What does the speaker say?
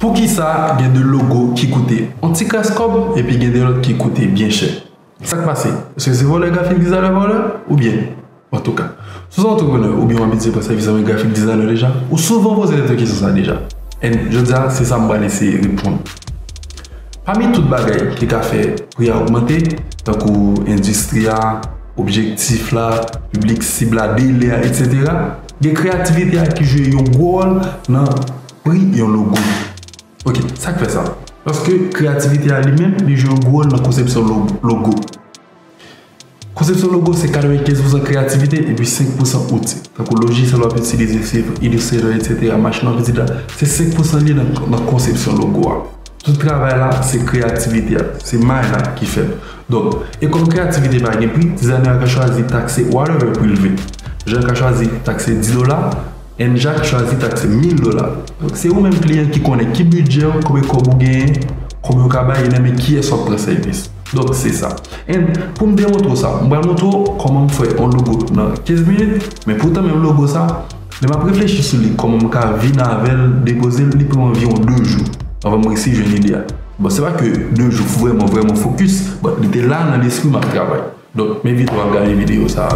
Pour qui ça, il y a des logos qui coûtaient un petit casse-cob et puis il y a des autres qui coûtaient bien cher. Ça qui passe, est-ce que c'est vous le graphic designer ou bien, en tout cas, souvent entrepreneur ou bien on dit parce que vous avez un graphic designer déjà, ou souvent vous avez des questions ça déjà. Et je dis c'est ça que je vais laisser répondre. Parmi toutes les bagailles qui a fait pour y augmenter, tant qu'industrie, objectif là, public cible, délai, etc. Il y a des créativités qui jouent un rôle dans le prix et un logo. Ok, ça fait ça. Parce que créativité à lui-même, il joue un rôle dans la conception logo. Conception logo, c'est 95% créativité et puis 5% outils. Donc, le logiciel va utiliser, Illustrator, etc. Machin, c'est 5% lié dans la conception logo. Tout ce travail là, c'est créativité. C'est Maya qui fait. Donc, et comme créativité, par exemple, designer a choisi de taxer whatever pour élever. Jacques a choisi de taxer $10 et Jacques a choisi de taxer $1000. Donc, c'est vous même client qui connaît qui budget, combien vous gagnez, combien vous gagnez, mais qui est son service. Donc, c'est ça. Et pour me démontrer ça, je vais vous montrer comment faire un logo dans 15 minutes. Mais pourtant, même logo ça, je vais réfléchir sur comment je vais venir avec déposer environ 2 jours. Avant moi ici, j'ai une idée. Bon, c'est pas que 2 jours vraiment focus, mais il était là dans l'esprit de mon travail. Donc, m'invite à regarder la vidéo ça.